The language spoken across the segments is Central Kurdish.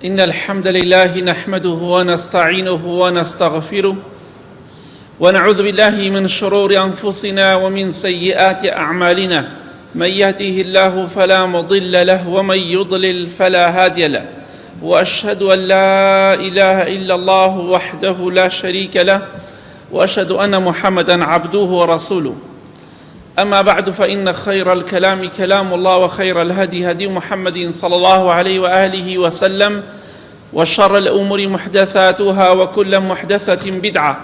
إن الحمد لله نحمده ونستعينه ونستغفره ونعوذ بالله من شرور أنفسنا ومن سيئات أعمالنا. من يهده الله فلا مضل له ومن يضلل فلا هادي له، وأشهد أن لا إله إلا الله وحده لا شريك له، وأشهد أن محمدًا عبده ورسوله. أما بعد، فإن خير الكلام كلام الله، وخير الهدي هدي محمد صلى الله عليه وآله وسلم، وشر الأمور محدثاتها، وكل محدثة بدعة،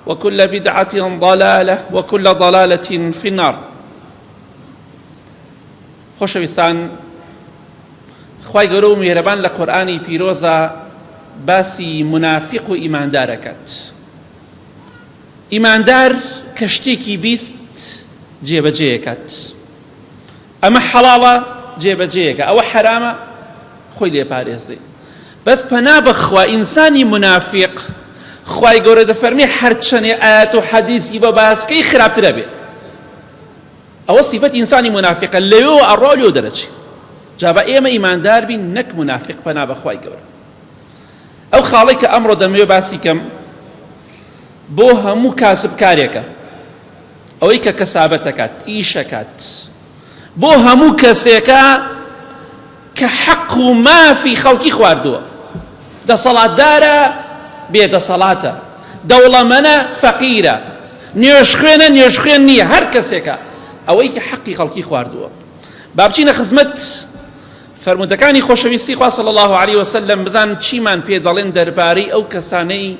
وكل بدعة ضلالة، وكل ضلالة في النار. خۆشەویستان، خوای گەورە و میهرەبان لە قورئانی پیرۆزە باسی منافق و ئیماندار دەکات. ئیماندار کە شتێکی بیست جێبەجێیەکات، ئەمە حەڵاڵە جێبەجێیەکە، ئەوە حرامە خۆی لێپارێزێ. بەس پەنا بەخوا ئینسانی منافق خوای گەورە دەفەرمێ هەرچەندێ ئایەت و حەدیثی بە باسکەی خراپترە بێ، ئەوە صیفەتی ئینسانی منافقە، لەوێ ئەڕۆ لێو دەرەچێ. جا بە ئێمە ئیماندار بین، نەک منافق، پەنا بەخوای گەورە. ئەو خاڵەی کە ئەمڕۆ دەمەوێ باسی کەم بۆ هەموو کاسبکارێکە، ئەوەی کە کەسابەتەکات، ئیشەکات، بۆ هەموو کەسێکە کە حەق و مافی خەڵکی خواردووە، دەسەڵاتدارە بێدەسەڵاتە، دەوڵەمەنە فەقیرە، نوێژخوێنە نوێژخوێن نییە، هەر کەسێکە ئەوەی کە حەقی خەڵکی خواردووە. با بچینە خزمەت فەرموودەکانی خۆشەویستی خوا صلی الله علیه وسلم، بزان چیمان پێ دەڵێن دەربارەی ئەو کەسانەی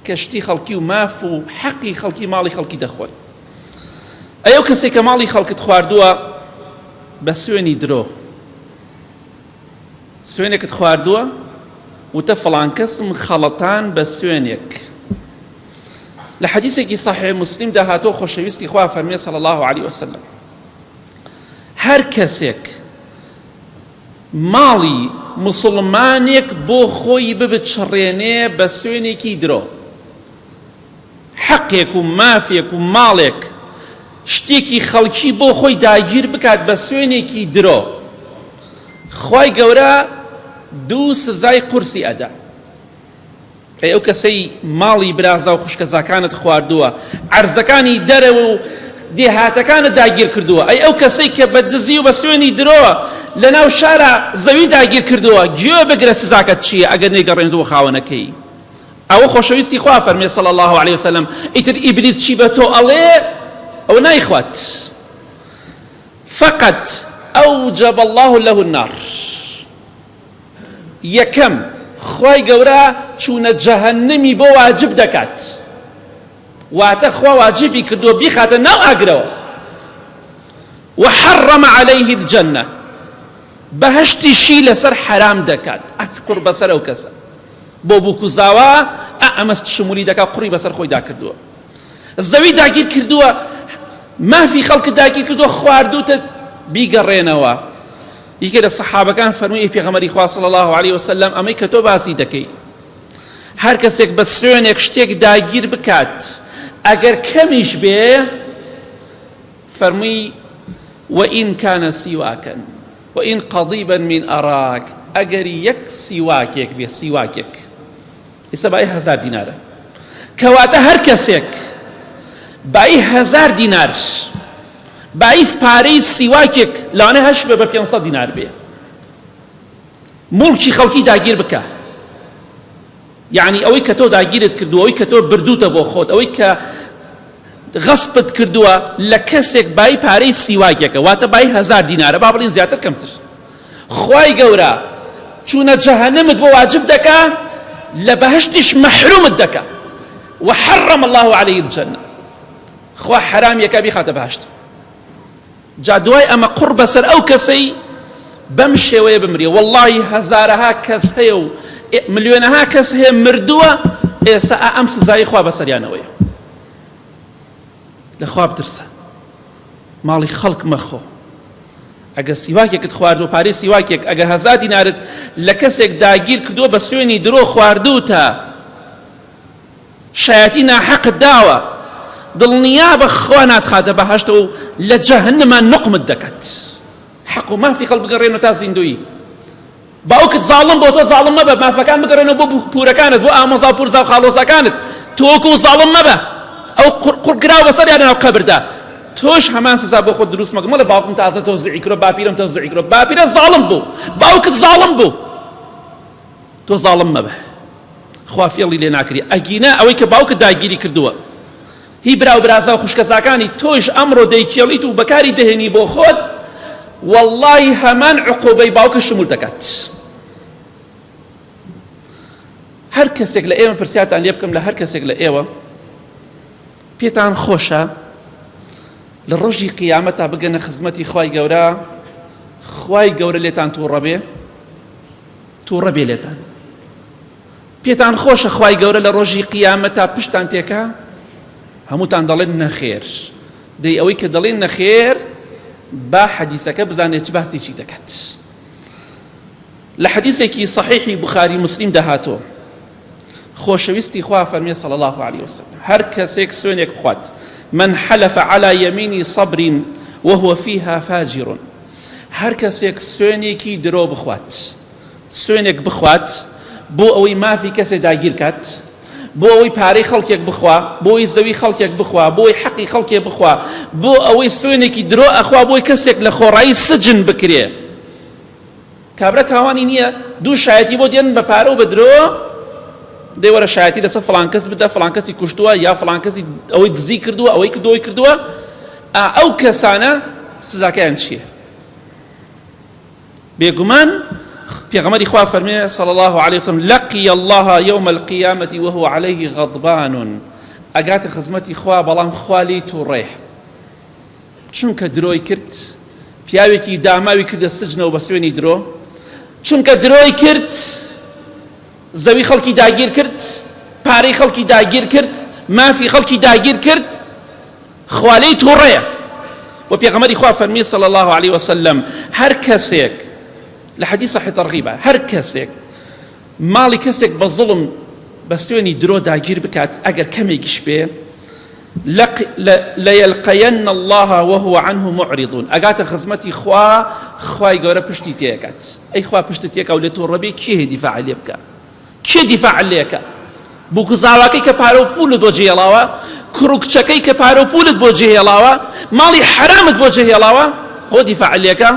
کەشتی خەڵکی و ماف و حەقی خەڵکی، ماڵی خەڵکی دەخۆن. ئەو کەسێک کە ماڵی خەڵکت خواردووە بە سوێنی درۆ، سوێنێکت خواردووە وتە فڵان کەسم خەڵەتان بە سوێنێک. لە حەدیثێکی صحیح مسلم داهاتۆ خۆشەویستی خوا فەرمێ صلی الله علیه وسلم، هەر کەسێک ماڵی مسلمانێک بۆ خۆی ببچڕێنێ بە سوێنێکی درۆ، حەقێک و مافێک و ماڵێک، شتێکی خەڵکی بۆ خۆی داگیر بکات بە سوێنێکی درۆ، خوای گەورە دوو سزای قورسی ئەدا. ئەو کەسەی ماڵی برازە و خوشکەزاکانت خواردووە، عەرزەکانی دەرەوە و دێهاتەکانت داگیر کردووە، ئەو کەسەی کە بە دزی و بە سوێنی درۆوە لە ناو شارە زەوی داگیر کردووە، گوێ بگرە سزاکەت چییە ئەگەر نەیگەڕێنەوە خاوەنەکەی. ئەوە خۆشەویستی خوا فەرمێ صلی الله علیه وسلم، ئیتر ئیبلیس چی بە تۆ ئەڵێ ئەو نایخوات، فقط ئەوجەب الله له النار. یەکەم خوای گەورە چوونە جەهەنەمی بۆ واجب دەکات، واتە خوا واجبی کردووە بیخاتە ناو ئاگرەوە. وحرم عليه الجنة، بەهەشتیشی لەسەر حرام دەکات، قوڕ بەسەر ئەو کەسە بۆ بووکوزاوە، ئەمە شمولی دەکات قوڕی بەسەر خۆی داکردووە، زەوی داگیر کردووە، مافی خەڵکت داگیر کردووە، خواردووتت بیگەڕێنەوە. یەکێ لە سەحابەکان فەرمووی پێغەمبەری خوا صلی الله علیه وسلم، ئەمەی کە تۆ باسی دەکەی، هەر کەسێک بە سوێنێک شتێک داگیر بکات ئەگەر کەمیش بێ، فەرمووی وئین کانە سیواکەن وئین قەضیبا من ئەراک، ئەگەر یەک سیواکێک بێ، سیواکێک ئێستا بای 1000 دینارە، کەواتە هەر کەسێک بای 1000 دینار بایس پارەی سیواکێک لەوانە هەش بێ بە 500 دینار بێ، موڵکی خەڵکی داگیر بکە، یعنی ئەوەی کە تۆ داگیرت کردووە، ئەوەی کە تۆ بردووتە بۆ خۆت، ئەوەی کە غەسپت کردووە لە کەسێک بای پارەی سیواکێکە، واتە بای 1000 دینارە، با بڵین زیاتر کەمتر. خوای گەورە چوونە جەهەنەمت بۆ واجب دەکا، لە بەهەشتیش مەحرومت دەکا. وحرم الله عليه الجنة، خوا حرامیەکە بیخاتە بەهەشت. جا دوای ئەمە قوڕ بەسەر ئەو کەسەی بەم شێوەیە بمرێ. وەڵڵاهی هەزارەها کەس هەیە و ملیۆنەها کەس هەیە مردووە، ئێستا ئەم سزای خوا بەسەریانەوەیە. لە خوا بترسە، ماڵی خەڵک مەخۆ. ئەگەر سیواکێکت خواردووە، پارەی سیواکێک ئەگەر 1000 دینارت لە کەسێک داگیر کردووە بە سوێنی درۆ خواردووتە، شایەتی ناحەقت داوە، دڵنیا بە خوا ناتخاتە بەهەشتەوە و لە جەهەنەما نقمت دەکات. حەق و مافی خەڵک بگەڕێنەوە تا زیندوی. باوکت زاڵم بۆ تۆ زاڵم مەبە، مافەکان بگەڕێنەوە بۆ پورەکانت، بۆ ئامۆزا و پورزا و خاڵۆزەکانت، تۆکو زاڵم مەبە، ئەو قورگراو بەسەریان ناو قەبردا، تۆش هەمان سزا بۆ خۆت دروست مەکە. مەڵێ باوکم تازە تەوزیعی کرۆ، باپیرم تەوزیعی کرۆ، باپیرە زاڵم بوو، باوکت زاڵم بوو، تۆ زاڵم مەبە، خوا فێڵی لێ ناکری. ئەگینە ئەوەی کە باوکت داگیری کردووە، هی براو برازا و خوشکەزاکانی تۆش ئەمڕۆ دەیکێڵیت و بەکاری دەهێنی بۆ خۆت، واللهی هەمان عقوبەی باوکە شمول دەکات. هەر کەسێک لە ئێمە پرسیاتان لێ بکەم، لە هەر کەسێک لە ئێوە پێتان خۆشە لە ڕۆژی قیامەتا بگەنە خزمەتی خوای گەورە، خوای گەورە لێتان تووڕە بێ لێتان؟ پێتان خۆشە خوای گەورە لە ڕۆژی قیامەتا پشتان تێکە؟ هەمووتان دەڵێن نەخێر. دەی ئەوەی کە دەڵێن نەخێر با حەدیسەکە بزانێت چ باسی چی دەکات. لە حەدیسێکی صحیحی بخاری مسلیم دەهاتۆ، خۆشەویستی خوا فەرمێ صلی الله عليه وسلم، هەر کەسێک سوێنێک بخوات، من حلف على يمين صبر وهو فيها فاجر، هەر کەسێک سوێنێکی درۆ بخوات، سوێنێک بخوات بۆ ئەوەی مافی کەسێک داگیر کات، بۆ ئەوەی پارەی خەڵکێک بخوا، بۆ ئەوەی زەوی خەڵکێک بخوا، بۆ ئەوەی حەقی خەڵکێک بخوا، بۆ ئەوەی سوێنێکی درۆ ئەخوا بۆی کەسێک لە خۆڕایی سجن بکرێ. کابرا تاوانی نییە دوو شایەتی بۆ دێن بە پارە و بە درۆ، دەی وەرە شایەتی لەسەر فڵان کەس بدە، فڵان کەسی کوشتووە یا فڵان کەسی ئەوەی دزی کردووە، ئەوەی کردووە کردووە. ئەو کەسانە سزاکەیان چییە؟ بێگومان پێغەمبەری خوا فەرمێ صلی الله عليه وسلم، لقي الله يوم القيامة وهو عليه غضبان، ئەگاتە خزمەتی خوا بەڵام خوا لێی تووڕێ، چونکە درۆی کرد، پیاوێکی داماوی کردە سجنەوە بە سوێنی درۆ، چونکە درۆی کرد، زەوی خەڵکی داگیر کرد، پارەی خەڵکی داگیر کرد، مافی خەڵکی داگیر کرد، خوا لێی تووڕێ. و پێغەمبەری خوا فەرمی صلی الله عليه وسلم، هەر کەسێک لە حەدیث صحیح تەرغیبە، هەر کەسێک ماڵی کەسێک بە زوڵم بە سوێنی درۆ داگیر بکات، ئەگەر کەمێکیش بێ، لەیەلقەیەن الله وهو عنه معرضون، ئەگاتە خزمەتی خوا، خوای گەورە پشتی تێکات. ئەی خوا پشت تێکا و لێ تووڕە بێ، کێ دیفاع لێ بکە؟ کێ دیفاع لێکە؟ بووکوزاڵەکەی کە پارە و پولت بۆ جێهێڵاوە، کوڕکچەکەی کە پارە و پولت بۆ جێهێڵاوە، ماڵی حرامت بۆ جێهێڵاوە، هۆ دیفاع لێکە؟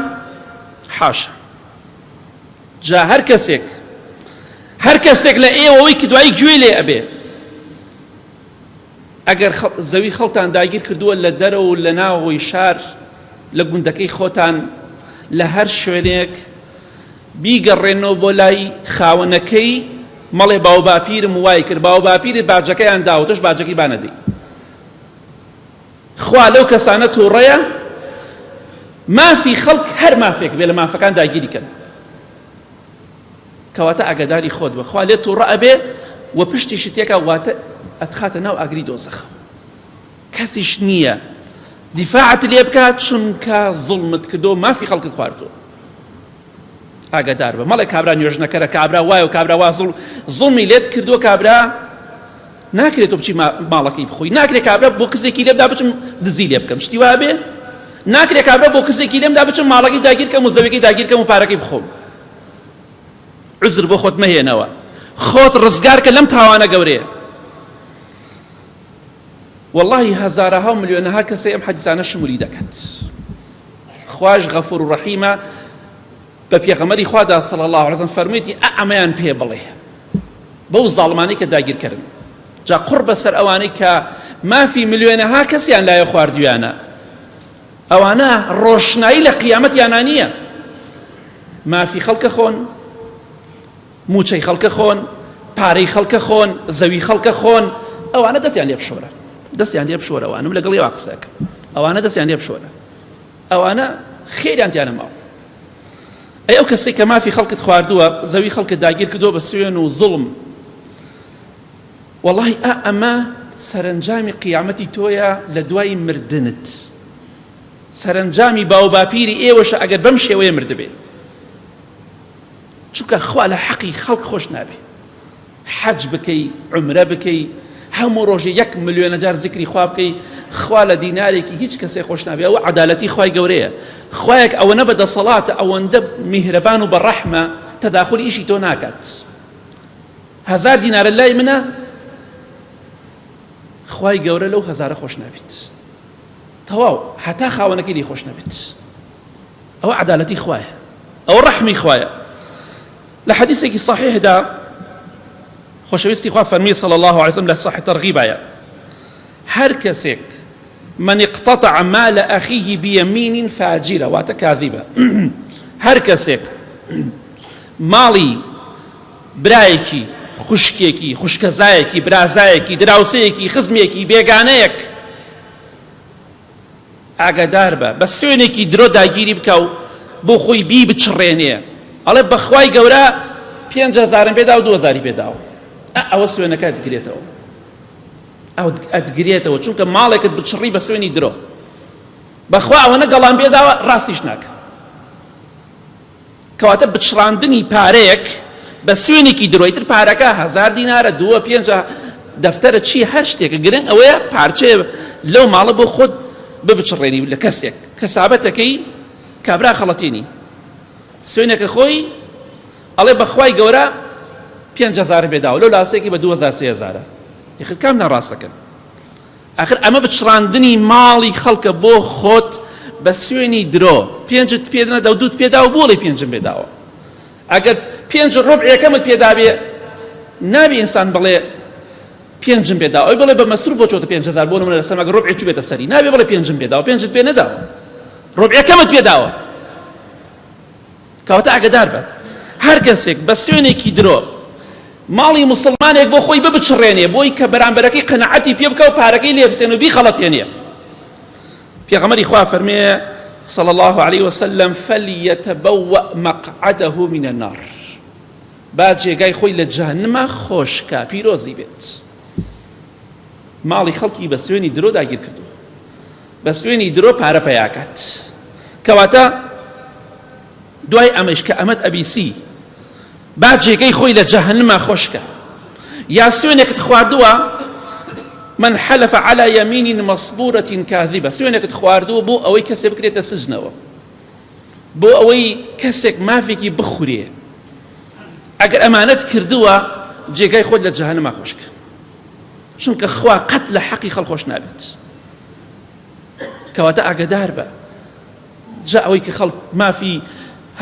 حاشا. جا هەر کەسێک لە ئێوەوەی کە دوایی گوێ لێ ئەبێ، ئەگەر زەوی خەڵتان داگیر کردووە لە دەرەوە و لە ناوەوەی شار، لە گوندەکەی خۆتان، لە هەر شوێنێک بیگەڕێنەوە بۆ لای خاوەنەکەی، مەڵێ باو باپیرم وای کرد، باو باپیرت باجەکەیان داوە، تۆش باجەکەی بانەدەی. خوا لەو کەسانە تووڕەیە، مافی خەڵک هەر مافێک بێ لە مافەکان داگیری کەن، کەواتە ئاگاداری خۆت بە، خوا لێت تووڕە ئەبێ و پشتیشی تێکا، واتە ئەتخاتە ناو ئاگری دۆزەخە. کەسیش نییە دیفاعت لێ بکات چونکە زوڵمت کردو، مافی خەڵکت خواردووە. ئاگادار بە، مەڵێ کابرا نوێژنەکەرە، کابرا وایە و کابرا وا زوڵمی لێت کردووە، کابرا ناکرێت تۆ بچی ماڵەکەی بخۆی، ناکرێت کابرا بۆ کەسێکی لێبدا بچم دزی لێ بکەم، شتی وا بێ؟ ناکرێت کابرا بۆ کەسێکی لێمدا بچم ماڵەکەی داگیر کەم و زەویەکەی داگیر کەم و پارەکەی بخۆم. عزر بۆ خۆت مەهێنەوە، خۆت ڕزگار کە لەم تاوانە گەورەیە. واللهی هەزارەها و ملیۆنەها کەسێ ئەم حەدیثانە شمولی دەکات. خواش غەفور و ڕەحیمە، بە پێغەمبەری خوادا صلی الله عليه وسلم فەرموویەتی ئەمەیان پێ بڵێ بەو زاڵمانەی کە داگیرکردن. جا قڕ بەسەر ئەوانەی کە مافی ملیۆنەها کەسیان لایە خواردویانە، ئەوانە ڕۆشنایی لە قیامەتیانە نییە. مافی خەڵکە خۆن، موچەی خەڵکە خۆن، پارەی خەڵکە خۆن، زەوی خەڵکە خۆن، ئەوانە دەستیان لێ بشۆرە، دەستیان لێ بشۆرە، ئەوانم لەگەڵی وا قسەکە، ئەوانە دەستیان لێ بشۆرە، ئەوانە خێریان تیانە ماوە. ئەو کەسێک کە مافی خەڵکت خواردووە، زەوی خەڵکت داگیر کردووە بە سوێن و زوڵم، واللهی ئەمە سەرنجامی قیامەتی تۆیە لە دوای مردنت، سەرنجامی باو باپیری ئێوەشە ئەگەر بەم شێوەیە مردبێ، چونکە خوا لە حەقی خەڵک خۆش نابێ. حەج بکەی، عومرە بکەی، هەموو ڕۆژێ 1 ملیۆنە جار زیکری خوا بکەی، خوا لە دینارێکی هیچ کەسێ خۆش نابێ. ئەوە عەدالەتی خوای گەورەیە. خوایەک ئەوەنە بەدەسەڵاتە، ئەوەندە میهرەبان و بەڕەحمە، تەداخلی ئیشی تۆ ناکات. 1000 دینارە لای منە، خوای گەورە لەو 1000 خۆش نابێت، تەواو هەتا خاوەنەکەی لێ خۆش نەبێت. ئەوە عەدالەتی خوایە، ئەوە ڕەحمی خوایە. لە حەدیثێکی صحیحدا خۆشەویستی خوا فەرمی صلی الله عليه وسلم لە صحیح تەرغیبایە، هەر کەسێک من اقتطع مال أخيه بيمين فاجرة واتە كاذبة هەر کەسێک ماڵی برایەکی، خوشکێکی، خوشکەزایەکی، برازایەکی، دراوسەیەکی، خزمێکی، بێگانەیەک ئاگادار بە بە سوێنێکی درۆ داگیری بکە و بۆ خۆی بی بچڕێنێ، ئەڵێ بەخوای گەورە 5,000 پێدا و 2,000 پێداوە، ئەوە سوێنەکە دەگرێتەوە، ئەو ئەدگرێتەوە، چونکە ماڵێکت بچڕی بە سوێنی درۆ، بەخوا ئەوەنە گەڵام پێداوە ڕاستیش ناکە. کەواتە بچڕاندنی پارەیەک بە سوێنێکی درۆیتر پارەکە 1000 دینارە، 2 5 دەفتەرە چی هەر شتێکە، گرنگ ئەوەیە پارچەیە لەو ماڵە بۆ خۆت ببچڕێنی لە کەسێک کەسابەتەکەی کابرا خەڵەتێنی سوێنێکە خۆی ئەڵێ بەخوای گەورە 5,000 پێداوە، لەو لاسێکی بە 2,000 3,000 یخر کام ناڕاستەکەن. ئاخر ئەمە بچڕاندنی ماڵی خەڵکە بۆ خۆت بە سوێنی درۆ، 5 پێ نەدا و 2 پێداوە، بۆڵی 5 پێداوە. ئەگەر 5 ڕۆبعێکەمت پێدابێ نابێ ئینسان بڵێ 5 پێداوە، ئەوی بڵێ بە مەسروف بۆ چۆتە 5,000 بۆ نمونە لەسەر ئەگەر ڕۆبعێکی بێتە سەری، نابێ بڵێ 5 پێداوە، 5 پێ نەداوە، ڕۆبعێکەمت پێداوە. کەواتە ئاگادار بە هەر کەسێک بە سوێنێکی درۆ ماڵی مسلمانێک بۆ خۆی ببچڕێنێ، بۆی کە بەرامبەرەکەی قەنەعەتی پێ بکە و پارەکەی لێ بسێن و بیخەڵەتێنێ. پێغەمبەری خوا فەرمێ صلى الله عليه وسلم فليتبوأ مقعده من النار، با جێگای خۆی لە جەهەنەما خۆشکە پیرۆزی بێت. ماڵی خەڵکی بە سوێنی درۆ داگیر کردووە، بە سوێنی درۆ پارە پەیاکات. کەواتە دوای ئەمەش کە ئەمەد ئەبیسی با جێگەی خۆی لە جەهەنەما خۆشکە، یا سوێنێکت خواردووە من حلف على يمين مصبورة كاذبة، سوێنێکت خواردووە بۆ ئەوەی کەسێک بکرێتە سجنەوە، بۆ ئەوەی کەسێک مافێکی بخورێ، ئەگەر ئەمانەت کردووە جێگای خۆت لە جەهەنەما خۆشکە، چونکە خوا قەت لە حەقی خەڵک خۆش نابێت. کەواتە ئاگادار بە جا ئەوەی کە خەڵک مافی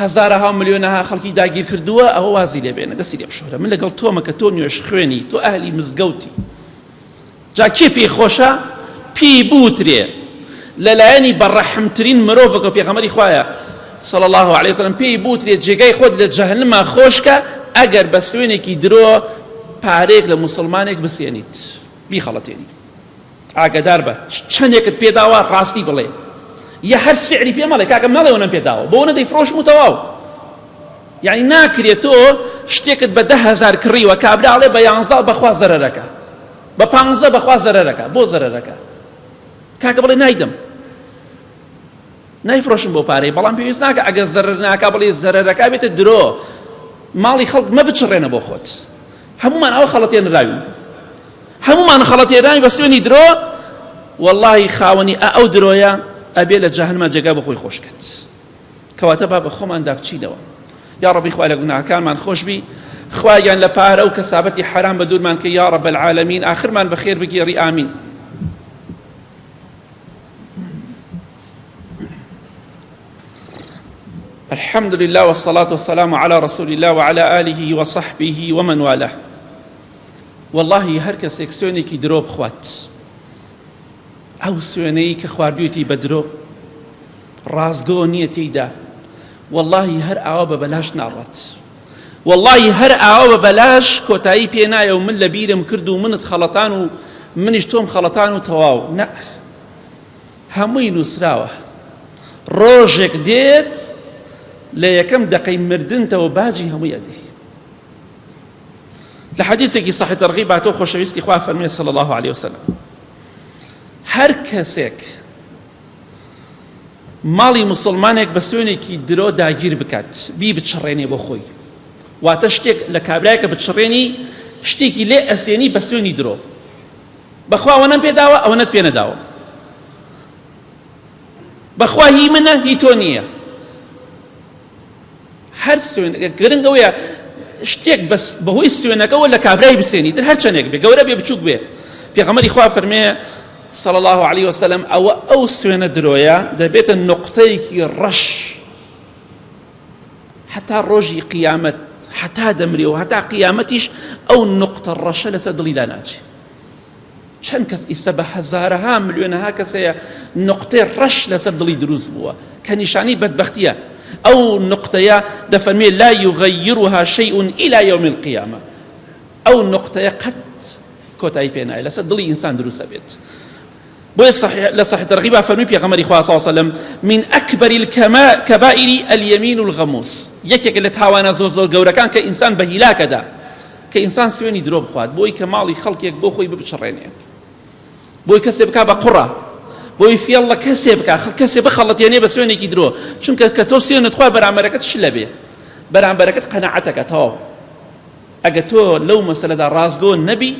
هەزارەها ملیۆنەها خەڵکی داگیر کردووە ئەوە وازی لێ بێنە، دەستی لێ بشۆرە. من لەگەڵ تۆمە کە تۆ نوێژ خوێنی، تۆ ئەهلی مزگەوتی، جا کێ پێی خۆشە پێی بوترێ لەلایەنی بەڕەحمترین مرۆڤێک و پێغەمبەری خوایە صلى الله عليه وسلم پێی بوترێ جێگای خۆت لە جەهەنەما خۆشکە ئەگەر بە سوێنێکی درۆ پارێک لە مسلمانێک بسێنیت بیخەڵەتێنی. ئاگادار بە چەندێکت پێداوە ڕاستی بڵێ، یا هەر سعری پێ مەڵێ کاکە مەڵێ پێداوە بۆ نەدەی فرۆشم و تەواو. یعنی ناکرێت تۆ شتێکت بە 10,000 کڕیوە کابراڵێ بە 11 بەخوا زەرەرەکە، بە 15 بەخوا زەرەرەکە، بۆ زەرەرەکە کاکە بڵێ نایدەم نایفرۆشم بۆ پارەی، بەڵام پێویست ناکە ئەگەر زەرەر ناکا بڵێ زەرەرەکە بێتە درۆ، ماڵی خەڵک مە بچڕێنە بۆ خۆت. هەمومان ئەوە خەڵەتێنراوین، هەمومان خەڵەتێنراوین بە سوێنی درۆ، وەڵڵاهی خاوەنی ئەو درۆیە ئەبێ لە جەهەنەما جێگا بە خۆی خۆشکەت. کەواتە با بە خۆماندا بچینەوە. یا ڕەبی خوا لە گوناهەکانمان خۆشبی، خوایان لە پارە و کەسابەتی حرام بە دوورمان کە یا ڕەب العالەمین، ئاخرمان بەخێر بگێڕی. ئامین. الحمد لله والصلاة والسلام على رسول الله وعلى آله وصحبه ومن والاه. والله هەر کەسێک سوێنێکی درۆ بخوات، ئەو سوێنەی کە خواردوێتی بە درۆ ڕازگۆ نییە تێیدا، والله هەر ئاوا بە بەلاش ناڕات، والله هەر ئاوا بە بەلاش کۆتایی پێ نایە و من لە بیرم کرد و منت خەڵەتان و منیش تۆم خەڵەتان و تەواو. نە، هەمووی نووسراوە، ڕۆژێک دێت لە یەکەم دەقەی مردنتەوە باجی هەمووی ئەدەی. لە حەدیثێکی صحیح تەرغیب هاتۆ خۆشەویستی خوا فەرمێ صلی الله عليه وسلم هەر کەسێک ماڵی مسلمانێک بە سوێنێکی درۆ داگیر بکات، بی بچڕێنێ بۆ خۆی، واتە شتێک لە کابرایەکە بچڕێنی شتێکی لێ ئەسێنی بە سوێنی درۆ، بەخوا ئەوەنەم پێداوە ئەوەنەت پێ نەداوە، بەخوا هی منە هی تۆ نییە، هەر گرنگ ئەوەیە شتێک بەس بەهۆی سوێنەکەەوە لە کابرای بسێنی تر هەر چەندێک بێ گەورە بێ بچووک بێ پێغەمبەری خوا فەرمێ صلى الله عليه وسلم أو سوێنە درۆیە دەبێتە نقطەیەکی ڕەش حتا ڕۆژی قیامەت حتا دەمرێ و هەتا قیامەتیش ئەو نقطە ڕەشە لەسەر دڵی لا ناچێ چەند کەس ئیسە بە هەزارەها ملیۆنەها کەسەیە نقطەی ڕەش لەسەر دڵی دروست بووە کە نیشانی بەدبەختیە ئەو نقطەیە دەفەرمێ لا يغيرها شيء إلى يوم القيامة ئەو نقطەیە قەت کۆتایی پێ نایە لەسەر دڵی ئینسان دروستە بێت بۆیە لە صحیح تەرغیب فەرمی پێغەمبەری خوا صلی الله عليه وسلم من أكبر الكبائر اليمين الغموس یەکێک لە تاوانە زۆر گەورەکان کە ئینسان بە هیلاکەدا کە ئینسان سوێنی درۆ بخوات بۆی کە ماڵی خەڵکێک بۆ خۆی ببچڕێنێ بۆی کەسێ بکا بە قوڕە بۆی فێڵ لە کەسێ بکا کەسێ بخەڵەتێنێ بە سوێنێکی درۆ چونکە کە تۆ سوێنت خوا بەرامبەرەکەت چ لەبێ بەرامبەرەکەت قەناعەتەکەتەوە ئەگە تۆ لەو مەسەلەدا ڕازگۆ نەبی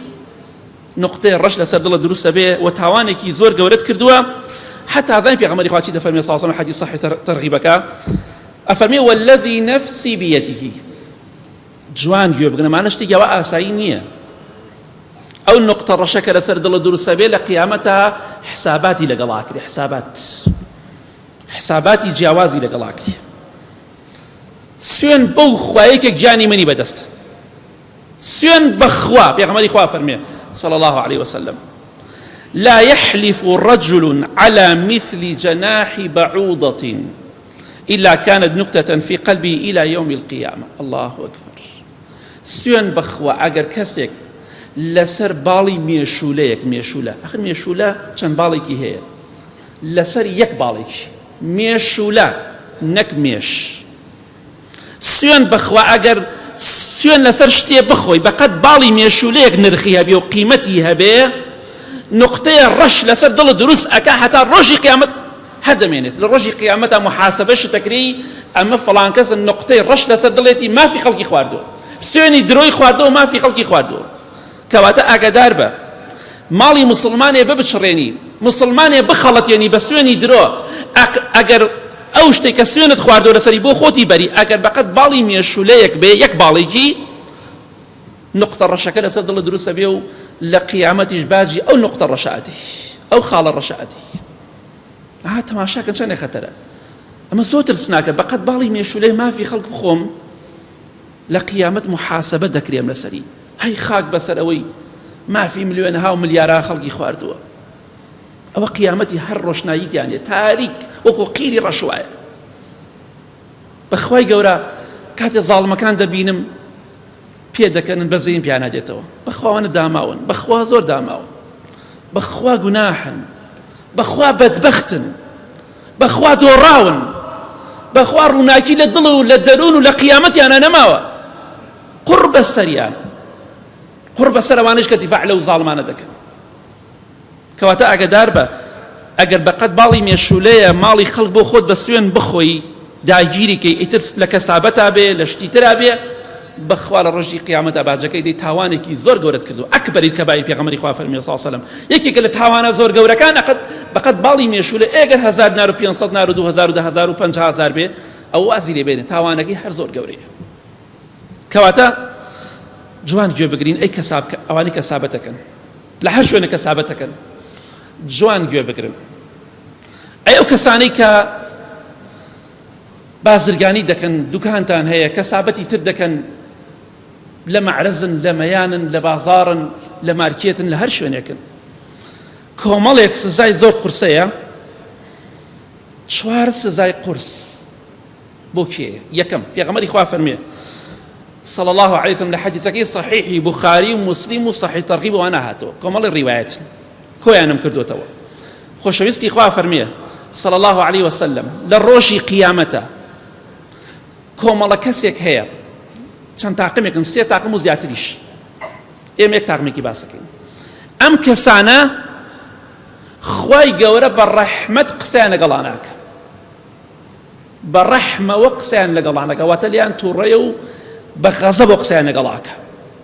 نقطەی ڕەش لەسەر دڵە دروستە بێ و تاوانێکی زۆر گەورەت کردووە حتا زانی پێغەمبەری خوا چی دەفەرمێ صلی الله عليه وسلم حەدیث صحیح تەرغیبەکە ئەفەرمێ والذی نفسی بیەدیه جوان گوێ بگرن مانە شتێکی ئەوە ئاسایی نییە ئەو نقطە ڕەشەکە لەسەر دڵە دروستە بێ لە قیامەتە حساباتی لەگەڵا کرێ حساباتی جیاوازی لەگەڵا کرێ سوێن بەو خوایەکێک گیانی منی بەدەستە سوێن بەخوا پێغەمبەری خوا فەرمێ صلى الله عليه وسلم لا يحلف رجل على مثل جناح بعوضة إلا كانت نكتة في قلبه إلى يوم القيامة الله أكبر سوێن بەخوا ئەگەر کەسێک لەسەر باڵی مێشولە ئەخر مێشولە چەند باڵێکی هەیە لەسەر یەک باڵێکی مێشولە نەک مێش سوێن بەخوا ئەگەر سوێن لەسەر شتێ بخۆی بەقەت باڵی مێشولەیەک نرخی هەبێ و قیمەتی هەبێ نقطەیە ڕەش لەسەر دڵ دروست ئەکا هەتا ڕۆژی قیامەت هەردەمێنێت لە ڕۆژی قیامەتە محاسبە شتەکرێی ئەمە فڵان کەس نقطەی ڕەش لەسەر دڵێتی مافی خەڵکی خواردووە سوێنی درۆی خواردەوە مافی خەڵکی خواردووە کەواتە ئاگادار بە ماڵی مسلمانێ ببچڕێنی مسلمانێ بخەڵەتێنی بە سوێنی درۆ ئەگەر ئەو شتێک کە سوێنت خواردۆ لەسەری بۆ خۆتی بەری ئەگەر بەقەت باڵی مێشولەیەک بێ یەک باڵێکی نقطە ڕەشەکە لەسەر دڵ دروستە بێ و لە قیامەتیش باجی ئەو نقطە ڕەشەتی ئەو خاڵە ڕەشەتی تەماشاکەن چەندێک خەتەرە ئەمە زۆر ترسناکە بەقەت باڵی مێشولەی مافی خەڵک بخۆم لە قیامەت محاسبە دەکرێم لەسەری هەی خاک بەسەر ئەوەی مافی ملیۆنەها و ملیارە خەڵکی خواردووە ئەوە قیامەتی هەر ڕۆشناییتیانێ تاریک وەکو قیری ڕەشوایە بەخوای گەورە کاتێ زاڵمەکان دەبینم پێ دەکەنن بەزەیم پیان نادێتەوە بەخواوانە داماون بەخوا زۆر داماون بەخوا گوناحن بەخوا بەدبەختن بەخوا دۆڕاون بەخوا ڕووناکی لە دڵ و لە دەروون و لە قیامەتیانە نەماوە قڕ بەسەریان قڕ بەسەر ئەوانش کە دیفاع لەو زاڵمانە دەکەن کەواتە ئاگادار بە ئەگەر بەقەت باڵی مێشولەیە ماڵی خەڵک بۆ خۆت بە سوێن بخۆی داگیریکەی ئیتر لە کەسابەتا بێ لە شتی ترا بێ بەخوا لە ڕۆژی قیامەتە باجەکەی دەی تاوانێکی زۆر گەورەت کردو ئەکبەری کەبایر پێغەمبەری خوا فەرمی صلی الله علیه وسلم یەکێکە لە تاوانە زۆر گەورەکان بەقەت باڵی مێشولە ئەگەر 1000 دینار و 500 دینار و 2000 و 10000 و 50000 بێ ئەو وازی لێ بێنێ تاوانەکەی هەر زۆر گەورەیە کەواتە جوان گوێ بگرین ئەی ئەوانەی کەسابەتەکەن لە هەر شوێنە کەسابەتەکەن جوان گوێ بگرن ئەی ئەو کەسانەی کە بازرگانی دەکەن دوکانتان هەیە کەسابەتی تر دەکەن لە مەعرەزن لە مەیانن لە بازاڕن لە مارکێتن لە هەر شوێنێکن کۆمەڵێک سزای زۆر قورسەیە 4 سزای قورس بۆ کێیە یەکەم پێغەمبەری خوا فەرمێ صلى الله عليه وسلم لحديثك صحيح بخاري ومسلم وصحيح ترغيب وانا هاتو كمال الروايات كويانم كردو توا خوشويستي خوا فرميه صلى الله عليه وسلم للروشي قيامته كمال كسيك هي چند تاقمك سي تاقم زياتريش يك تاقمك باسكين ام كسانا خواي گەورە بالرحمة قسانا قلاناك بالرحمة وقسان لقلاناك واتليان توريو بغضب وقسان قلاك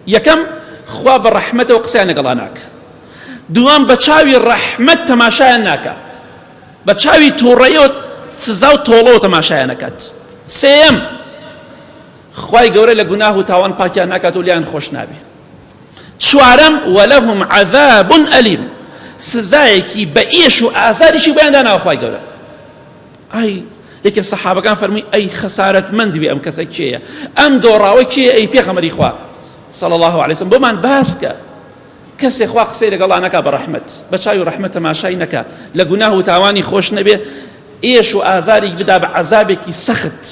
يكم خوا بالرحمة وقسان قلاناك دوام بچاوي الرحمة تماشايناك بچاوي توريو سزاو طولو تماشايناكات سيم خوای گەورە لە گوناه و تاوان پاکیان ناکات و لیان خۆش نابێ. چوارەم وەلەهم عەذاب ئەلیم، سزایەکی بە ئێش و ئازاریشی بەیاندا ناوە خوای گەورە. ئای یەکێ سەحابەکان فەرمووی ئەی خەسارەتمەند بێ ئەم کەسە کێیە، ئەم دۆڕاوە کێیە ئەی پێغەمبەری خوا صلی الله علیه وسلم، بۆمان باس کە کەسێ خوا قسەی لەگەڵا نەکا بە ڕەحمەت، بە چاوی و ڕەحمەت تەماشای نەکا، لە گوناه و تاوانی خۆش نەبێ، ئێش و ئازاری بدا بە عەذابێکی سەخت،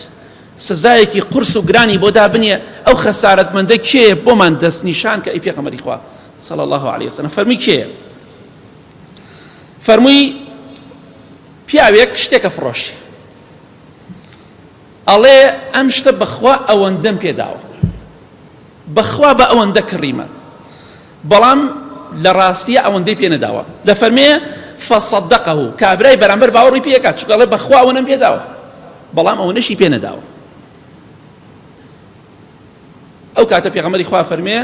سزایەکی قورس و گرانی بۆ دابنێ، ئەو خەسارەتمەندە کێیە بۆمان دەستنیشان کە ئەی پێغەمبەری خوا صلی الله علیه وسلم. فەرمووی کێیە؟ فەرمووی پیاوێک شتێکە فڕۆشی، ئەڵێ ئەم شتە بەخوا ئەوەندەم پێداوە، بەخوا بە ئەوەندە کڕیمە، بەڵام لە ڕاستیە ئەوەندەی پێ نەداوە. دەفەرمێ فەصەدەقەهو، کابرای بەرامبەر باوەڕی پێ ئەکات، چونکە ئەڵێ بەخوا ئەوەندەم پێداوە، بەڵام ئەوەندەشی پێ نەداوە. ئەو کاتە پێغەمبەری خوا فەرمێ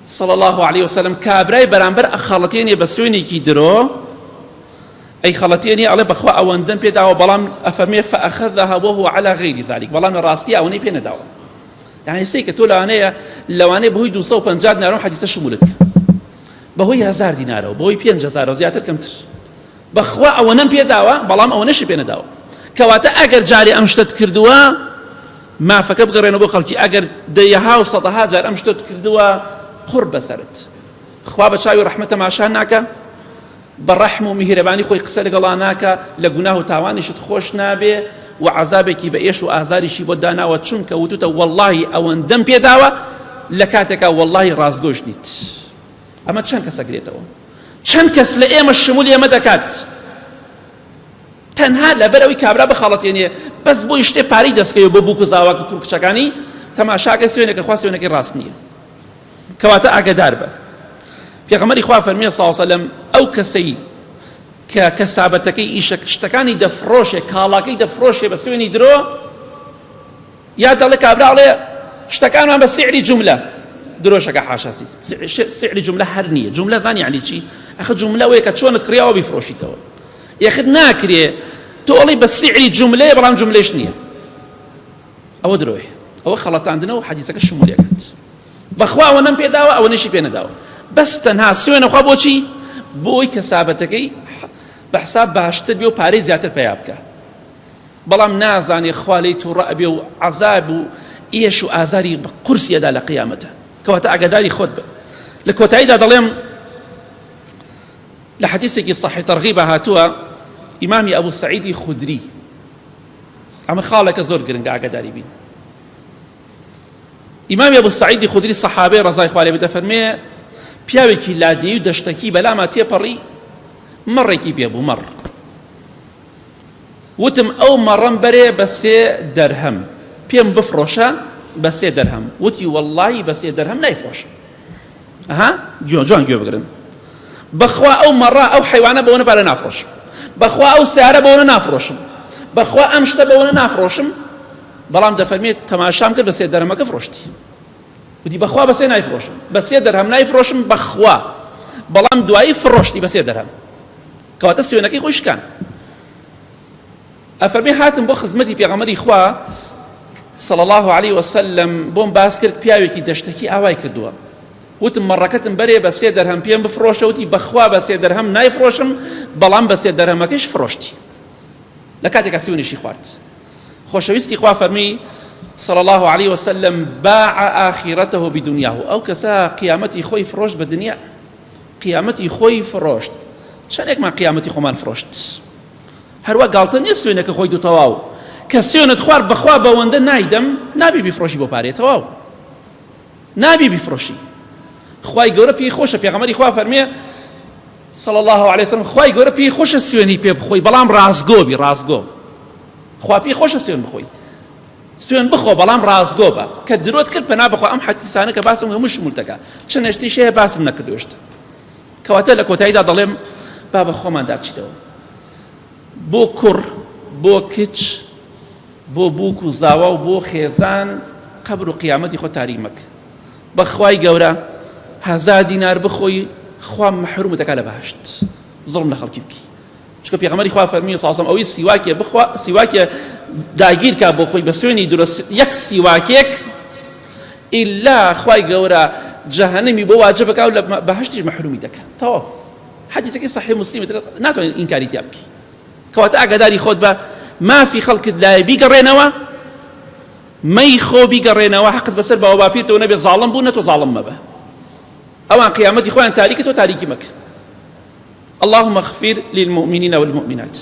صلی الله علیه وسلم کابرای بەرامبەر ئەخەڵەتێنێ بە سوێنێکی درۆ، ئەی خەڵەتێنێ ئەڵێ بەخوا ئەوەندەم پێداوە، بەڵام ئەفەرمێ فەئەخەذەها وهو على غەیری ذەلیک، بەڵام لە ڕاستی ئەوەندەی پێ نەداوە. یعنی سەی کە تۆ لەوانەیە بەهۆی 250 دینارەوە حەدیسە شمولت کە، بەهۆی 1000 دینارەوە، بەهۆی 5000 زیاتر کەمتر، بەخوا ئەوەندەم پێداوە، بەڵام ئەوەندەشی پێ نەداوە. کەواتە ئەگەر جارێ ئەم شتت کردووە مافەکە بگەڕێنەوە بۆ خەڵکی، ئەگەر دەیەها و سەدەها جار ئەم شتت کردووە قڕ بەسەرت، خوا بە چاوی ڕەحمەت تەماشا ناکە، بە ڕەحم و میهرەبانی خۆی قسە لەگەڵا ناکە، لە گوناه و تاوانیشت خۆش نابێ، و عەذابێکی بە ئێش و ئازاریشی بۆ داناوە، چونکە وتوتە وەڵڵاهی ئەوەندەم پێداوە، لە کاتێکا وەڵڵاهی ڕازگۆش نیت. ئەمە چەند کەس ئەگرێتەوە، چەند کەس لە ئێمە شمولی ئێمە دەکات، تەنها لەبەرەوەی کابرا بخەڵەتێنێ بەس بۆی شتێ پارەی دەستکەوێ بۆ بووک و زاواک و کوڕ کچەکانی، تەماشاکە سوێنێکە خوا سوێنەکەی ڕاست نییە. کەواتە ئاگادار بە. پێغەمبەری خوا فەرمێ صلی الله علیه وسلم ئەو کەسەی کە کەسابەتەکەی ئیشە شتەکانی دەفرۆشێ، کاڵاکەی دەفرۆشێ بە سوێنی درۆ، یا دەڵێ کابرا ئەڵێ شتەکانمان بە سعری جوملە درۆشەکە حاشاسی، سعری جوملە هەر نییە، جوملە زانی یعنی چی؟ ئەخە جوملە ئەوەیە کە چۆنت کڕیاوە بیفرۆشیتەوە، یەخت ناکرێ تۆ ئەڵێ بە سعری جوملەیە بەڵام جوملەش نییە، ئەوە درۆیە، ئەوە خەڵەتاندنەوە حەدیسەکە شمولیەکات. بەخوا ئەوەندەم پێداوە ئەوەندەشی پێ نەداوە، بەس تەنها سوێنەخوا بۆچی؟ بۆی کەسابەتەکەی بەحساب باشتر بێ و پارەی زیاتر پێیا بکە، بەڵام نازانێ خوا لێی تووڕە ئەبێ و عەذاب و ئێش و ئازاری بە قورسیەدا لە قیامەتە. کەواتە ئاگاداری خۆت بە. لە کۆتاییدا دەڵێم لە حەدیسێکی صەحیح تەرغیبە هاتووە، ئیمامی ئەبوو سەعیدی خودری، ئەمە خاڵێکە زۆر گرنگە ئاگاداری بین. ئیمامی ئەبوو سەعیدی خودری سەحابەی ڕەزای خوا لێ بێ دەفەرمێ پیاوێکی لادێی و دەشتەکی بەلاما تێپەڕی، مەڕێکی پێبوو، مەڕ وتم ئەو مەڕەم بەرێ بە 3 دەرهەم، پێم بفرۆشە بە 3 دەرهەم. وتی وەڵڵاهی بە 3 دەرهەم نایفرۆشم. ئەها جوان گوێ بگرن، بەخوا ئەو مەڕە ئەو حیوانە بەوەنە پارە نافرۆشم، بەخوا ئەو سیارە بەوەنە نافرۆشم، بەخوا ئەم شتە بەوەنە نافرۆشم، بەڵام دەفەرمێت تەماشام کرد بە 3 دەرهەمەکە فرۆشتی. وتی بەخوا بە 3 نایفرۆشم، بە 3 دەرهەم نایفرۆشم بەخوا، بەڵام دوایی فرۆشتی بە 3 دەرهەم. کەواتە سوێنەکەی خۆی شکان. ئەفەرمێ هاتم بۆ خزمەتی پێغەمبەری خوا صلی الله علیه وسلم، بۆم باس کرد پیاوێکی دەشتەکی ئاوای کردووە، وتم مەڕەکەتم بەرێ بە 3 دەرهەم پێم بفرۆشە، وتی بەخوا بە 3 دەرهەم نایفرۆشم، بەڵام بە 3 دەرهەمەکەش فرۆشتی. لە کاتێکا سوێنیشی خوارد. خۆشەویستی خوا فەرمی صلی الله علیه وسلم باع آخرته بدنیاه، ئەو کەسە قیامەتی خۆی فرۆشت بە دنیا، قیامەتی خۆی فرۆشت. چەندێکمان قیامەتی خۆمان فرۆشت، هەروە گاڵتە نییە سوێنەکە خۆی دوو تەواو، کە سوێنت خوارد بەخوا بەوەندە نایدەم، نابی بیفرۆشی بۆ پارێ تەواو، نابی بیفرۆشی. خوای گەورە پێی خۆشە، پێغەمبەری خوا فەرمێ صلی الله علیه وسلم خوای گەورە پێی خۆشە سوێنی پێ بخۆی، بەڵام ڕازگۆ بی، ڕازگۆ. خوا پێی خۆشە سوێن بخۆی، سوێن بخۆ بەڵام ڕازگۆ بە. کە درۆت کرد پەنا بخوا ئەم حەدیسانە کە باسم هەموو شمولتەکە، چەند هێشتیش هەیە باسم نەکردوشتە. کەواتە لە کۆتاییدا دەڵێم با بە خۆمان دابچیتەوە، بۆ کوڕ، بۆ کچ، بۆ بووک و زاوا و بۆ خێزان قەبر و قیامەتی خۆ تاری مەکە. بەخوای گەورە 1000 دینار بخۆی، خوا محرومتەکە لە بەهەشت، زڵم لە خەڵکی بکی. چکە پێغەمبەری خوا فەرمی صلی الله علیه و سلم ئەوەی سیواکێ بخوا سیواکێ داگیر کا بۆ خۆی بە سوێنی دروست یەک سیواکێک ئیلا خوای گەورە جەهەنەمی بۆ واجب بکا و لە بەهەشتیش مەحرومی دەکات تەواو حەدیثەکەی صحیح مسلم ناتوانێت ئینکاری تیا بکەی کەواتە ئاگاداری خۆت بە مافی خەڵکت لایە بیگەڕێنەوە مەی خۆ بیگەڕێنەوە حەقت بەسەر باوە باپیرتەوە نەبێت زاڵم بوو نەتۆ زاڵم مەبە ئەوان قیامەتی خۆیان تاریکە تۆ تاریکی مەکە اللهم اغفر للمؤمنين والمؤمنات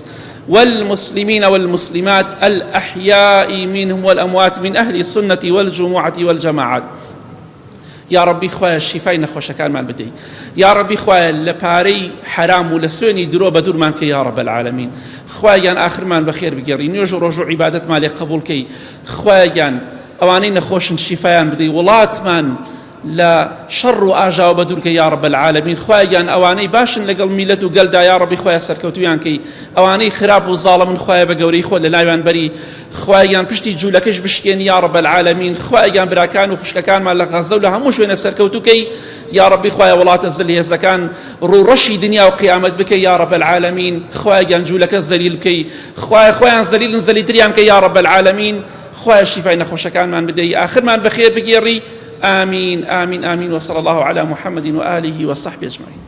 والمسلمين والمسلمات الأحياء منهم والأموات من أهل السنة والجمعة والجماعات يا ربي خوايا الشفاء نخوش كان من بدي يا ربي خوايا لباري حرام ولسوني درو بدور مانك يا رب العالمين خوايا آخر من بخير بقرين يرجو رجوع عبادة مالي قبول كي خوايا أواني نخوش الشفاء بدي ولات من لا شر وآجا وبدورك يا رب العالمين خوايا أواني باشن لقل ميلتو قلدا يا ربي خوايا سركوتويان كي أواني خراب وظالم خوايا بقوري خوا للايوان بري خوايا بشتي جولكش بشكين يا رب العالمين خوايا براكان وخشككان مال غزة ولا هموش وين سركوتوكي يا ربي خوايا ولات الزلي زكان رو رشي دنيا وقيامت بك يا رب العالمين خوايا جولك الزليل بكي خوايا زليل زلي تريام كي يا رب العالمين خوايا الشفاء نخوشكان من بدي آخر من بخير بقيري آمين آمين آمين وصلى الله على محمد وآله وصحبه أجمعين.